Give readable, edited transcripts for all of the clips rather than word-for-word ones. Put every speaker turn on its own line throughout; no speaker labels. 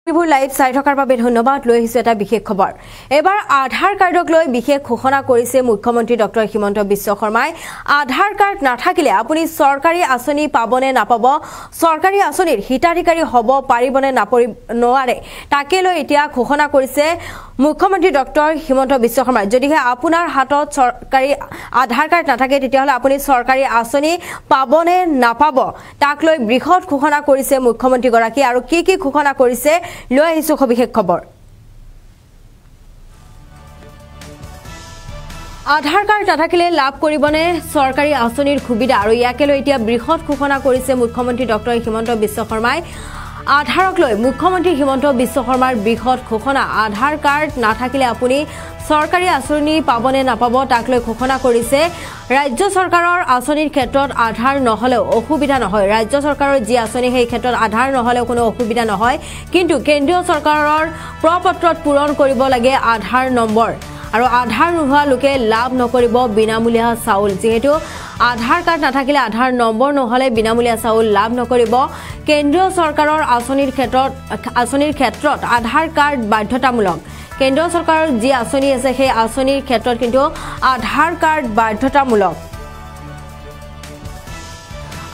live চাই থকাৰ বাবে ধন্যবাদ লৈ আহিছো এটা বিশেষ খবৰ এবাৰ আধাৰ কাৰ্ডক লৈ বিশেষ ঘোষণা কৰিছে মুখ্যমন্ত্ৰী ডক্টৰ হিমন্ত বিশ্ব শৰ্মাই আধাৰ কাৰ্ড নাথাকিলে আপুনি চৰকাৰী আঁচনি পাবনে নাপাব চৰকাৰী আঁচনিৰ হিতাধিকাৰী হ'ব পাৰিবনে নোৱাৰে তাকে লৈ এতিয়া ঘোষণা কৰিছে মুখ্যমন্ত্ৰী ডক্টৰ হিমন্ত বিশ্ব শৰ্মাই যদিহে আপোনাৰ হাতত চৰকাৰী আধাৰ কাৰ্ড নাথাকে তেতিয়াহলে আপুনি চৰকাৰী আঁচনি পাবনে নাপাব তাক লৈ বৃহৎ ঘোষণা কৰিছে মুখ্যমন্ত্ৰী গৰাকী আৰু কি ঘোষণা কৰিছে লৈ আহিছো বিশেষ খবৰ আধাৰ কাৰ্ড নাথাকিলে লাভ কৰিবনে চৰকাৰী আঁচনিৰ সুবিধা আৰু ইয়াকে লৈ এতিয়া বৃহৎ ঘোষণা কৰিছে মুখ্যমন্ত্ৰী ডক্টৰ হিমন্ত বিশ্ব শৰ্মাই আধাৰক লৈ মুখ্যমন্ত্ৰী হিমন্ত বিশ্ব শৰ্মাৰ বৃহৎ ঘোষণা আধাৰ কাৰ্ড নাথাকিলে আপুনি চৰকাৰী আঁচনি পাবনে নাপাব তাক লৈ ঘোষণা কৰিছে ৰাজ্য চৰকাৰৰ আঁচনিৰ ক্ষেত্ৰত আধাৰ নহলেও অসুবিধা নহয় ৰাজ্য চৰকাৰৰ যি আঁচনি সেই ক্ষেত্ৰত আধাৰ নহলেও কোনো অসুবিধা নহয় কিন্তু কেন্দ্ৰীয় চৰকাৰৰ প্ৰপত্ৰত পূৰণ কৰিব লাগে আধাৰ নম্বৰ আৰু আধাৰ নোহোৱা লোকে লাভ নকৰিব বিনামূলীয়া চাউল যেহেতু আধাৰ কাৰ্ড নাথাকিলে আধাৰ নম্বৰ নহলে বিনামূলীয়া চাউল লাভ নকৰিব কেন্দ্ৰীয় চৰকাৰৰ আঁচনিৰ ক্ষেত্ৰত আধাৰ কাৰ্ড বাধ্যতামূলক কেন্দ্ৰীয় চৰকাৰৰ যি আঁচনি আছে সেই আঁচনিৰ ক্ষেত্ৰত কিন্তু আধাৰ কাৰ্ড বাধ্যতামূলক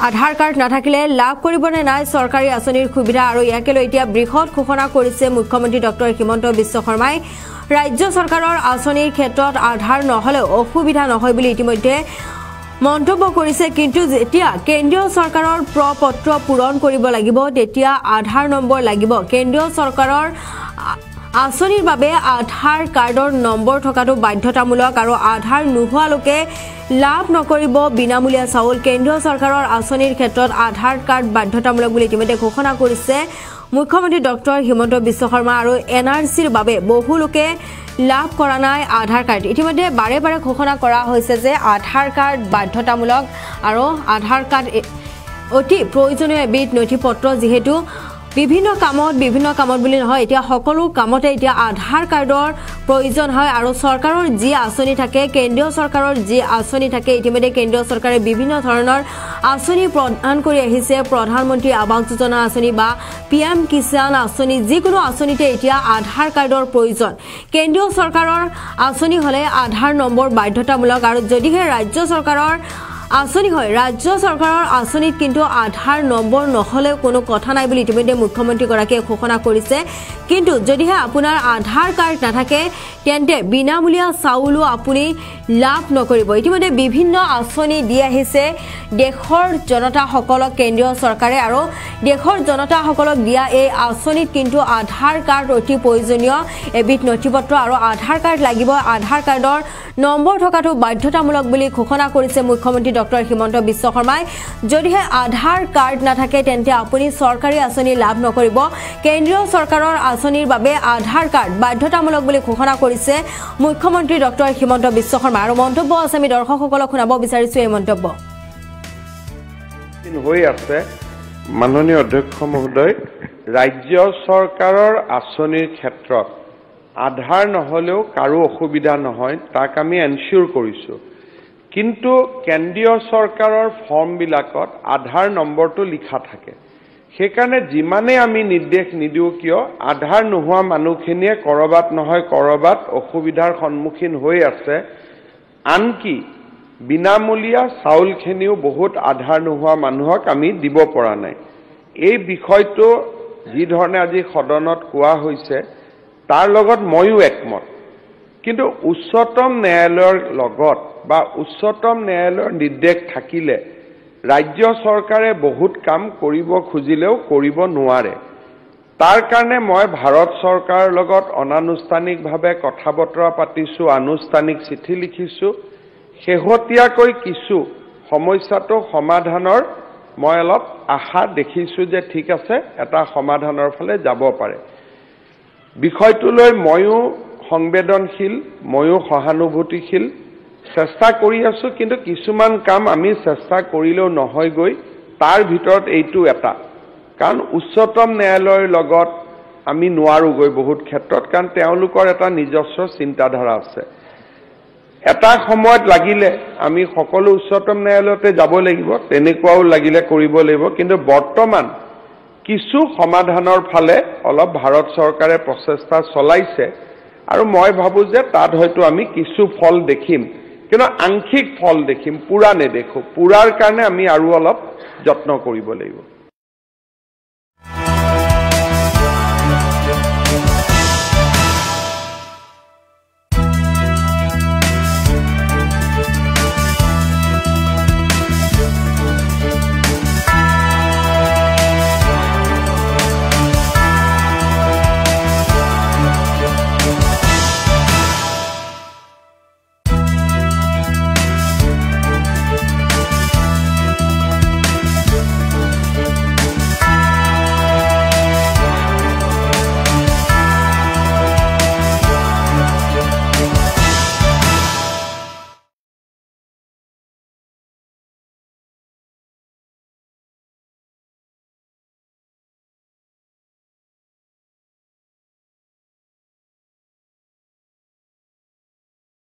আধাৰ কাৰ্ড নাথাকিলে লাভ কৰিবনে নাই চৰকাৰী আঁচনিৰ সুবিধা আৰু ইয়াকে লৈ এতিয়া বৃহৎ ঘোষণা কৰিছে মুখ্যমন্ত্ৰী ডক্টৰ হিমন্ত বিশ্ব শৰ্মাই ৰাজ্য চৰকাৰৰ আঁচনিৰ ক্ষেত্ৰত আধাৰ নহলেও অসুবিধা নহয় বুলি ইতিমধ্যে মন্তব্য কৰিছে কিন্তু যেতিয়া কেন্দ্ৰীয় চৰকাৰৰ প্ৰপত্ৰ পূৰণ কৰিব লাগিব তেতিয়া আধাৰ নম্বৰ লাগিব কেন্দ্ৰীয় চৰকাৰৰ আঁচনিৰ বাবে আধাৰ কাৰ্ডৰ নম্বৰ থকাটো বাধ্যতামূলক আৰু আধাৰ নোহোৱা লোকে লাভ নকৰিব বিনামূলীয়া চাউল কেন্দ্ৰীয় চৰকাৰৰ আঁচনিৰ ক্ষেত্ৰত আধাৰ কাৰ্ড বাধ্যতামূলক বুলি ইতিমধ্যে ঘোষণা কৰিছে মুখ্যমন্ত্ৰী ডক্টৰ হিমন্ত বিশ্ব শৰ্মা আৰু এনআৰচিৰ বাবে বহু লোকে লাভ কৰা নাই আধাৰ কাৰ্ড ইতিমধ্যে বাৰে বাৰে ঘোষণা কৰা হৈছে যে আধাৰ কাৰ্ড বাধ্যতামূলক আৰু আধাৰ কাৰ্ড অতি প্ৰয়োজনীয় এবিধ নথিপত্ৰ যেহেতু বিভিন্ন কামত বুলি নহয় এতিয়া সকলো কামতে এতিয়া আধাৰ কাৰ্ডৰ প্ৰয়োজন হয় আৰু চৰকাৰৰ যি আঁচনি থাকে কেন্দ্ৰীয় চৰকাৰৰ যি আঁচনি থাকে ইতিমধ্যে কেন্দ্ৰীয় চৰকাৰে বিভিন্ন ধৰণৰ আঁচনি প্ৰদান কৰি আহিছে প্ৰধানমন্ত্ৰী আৱাস যোজনা আঁচনি বা পিএম কিষাণ আঁচনি যিকোনো আঁচনিতে এতিয়া আধাৰ কাৰ্ডৰ প্ৰয়োজন কেন্দ্ৰীয় চৰকাৰৰ আঁচনি হলে আধাৰ নম্বৰ বাধ্যতামূলক আৰু যদিহে ৰাজ্য চৰকাৰৰ আঁচনি হয় ৰাজ্য চৰকাৰৰ আঁচনিত কিন্তু আধাৰ নম্বৰ নহলেও কোনো কথা নাই বুলি ইতিমধ্যে মুখ্যমন্ত্ৰী গৰাকীয়ে ঘোষণা কৰিছে কিন্তু যদিহে আপোনাৰ আধাৰ কাৰ্ড নাথাকে তেন্তে বিনামূলীয়া চাউলো আপুনি লাভ নকৰিব ইতিমধ্যে বিভিন্ন আঁচনি দি আহিছে দেশৰ জনতাসকলক কেন্দ্ৰীয় চৰকাৰে আৰু দেশৰ জনতাসকলক দিয়া এই আঁচনিত কিন্তু আধাৰ কাৰ্ড অতি প্ৰয়োজনীয় এবিধ নথিপত্ৰ আৰু আধাৰ কাৰ্ড লাগিব আধাৰ কাৰ্ডৰ নম্বৰ থকাটো বাধ্যতামূলক বুলি ঘোষণা কৰিছে মুখ্যমন্ত্ৰী ডক্টৰ হিমন্ত বিশ্ব শৰ্মাই যদিহে আধাৰ কাৰ্ড নাথাকে তেন্তে আপুনি চৰকাৰী আঁচনি লাভ নকৰিব কেন্দ্ৰীয় চৰকাৰৰ আঁচনিৰ বাবে আধাৰ কাৰ্ড বাধ্যতামূলক বুলি ঘোষণা কৰিছে মুখ্যমন্ত্ৰী ডক্টৰ হিমন্ত বিশ্ব শৰ্মা আৰু মন্তব্য আছে আমি দৰ্শকসকলক শুনাব বিচাৰিছো এই মন্তব্য
হৈ আছে মাননীয় অধ্যক্ষ মহোদয় ৰাজ্য চৰকাৰৰ আঁচনিৰ ক্ষেত্ৰত আধাৰ নহলেও কাৰো অসুবিধা নহয় তাক আমি এনচিউৰ কৰিছো কিন্তু কেন্দ্ৰীয় চৰকাৰৰ ফৰ্মবিলাকত আধাৰ নম্বৰটো লিখা থাকে সেইকাৰণে যিমানে আমি নিৰ্দেশ নিদিও কিয় আধাৰ নোহোৱা মানুহখিনিয়ে কৰবাত নহয় কৰবাত অসুবিধাৰ সন্মুখীন হৈ আছে আনকি বিনামূলীয়া চাউলখিনিও বহুত আধাৰ নোহোৱা মানুহক আমি দিব পৰা নাই এই বিষয়টো যি ধৰণে আজি সদনত কোৱা হৈছে তাৰ লগত ময়ো একমত কিন্তু উচ্চতম ন্যায়ালয়ৰ লগত বা উচ্চতম ন্যায়ালয়ৰ নিৰ্দেশ থাকিলে ৰাজ্য চৰকাৰে বহুত কাম কৰিব খুজিলেও কৰিব নোৱাৰে তাৰ কাৰণে মই ভাৰত চৰকাৰৰ লগত অনানুষ্ঠানিকভাৱে কথা বতৰা পাতিছো আনুষ্ঠানিক চিঠি লিখিছো শেহতীয়াকৈ কিছু সমস্যাটো সমাধানৰ মই অলপ আশা দেখিছো যে ঠিক আছে এটা সমাধানৰ ফালে যাব পাৰে বিষয়টোলৈ ময়ো সংবেদনশীল ময়ো সহানুভূতিশীল চেষ্টা কৰি আছো কিন্তু কিছুমান কাম আমি চেষ্টা কৰিলেও নহয় গৈ তাৰ ভিতৰত এইটো এটা কাৰণ উচ্চতম ন্যায়ালয়ৰ লগত আমি নোৱাৰো গৈ বহুত ক্ষেত্ৰত কাৰণ তেওঁলোকৰ এটা নিজস্ব চিন্তাধাৰা আছে এটা সময়ত লাগিলে আমি সকলো উচ্চতম ন্যায়ালয়তে যাব লাগিব তেনেকুৱাও লাগিলে কৰিব লাগিব কিন্তু বৰ্তমান কিছু সমাধানৰ ফালে অলপ ভাৰত চৰকাৰে প্ৰচেষ্টা চলাইছে আৰু মই ভাবো যে তাত হয়তো আমি কিছু ফল দেখিম কিন্তু আংশিক ফল দেখিম পুৰা নেদেখো পুৰাৰ কাৰণে আমি আৰু অলপ যত্ন কৰিব লাগিব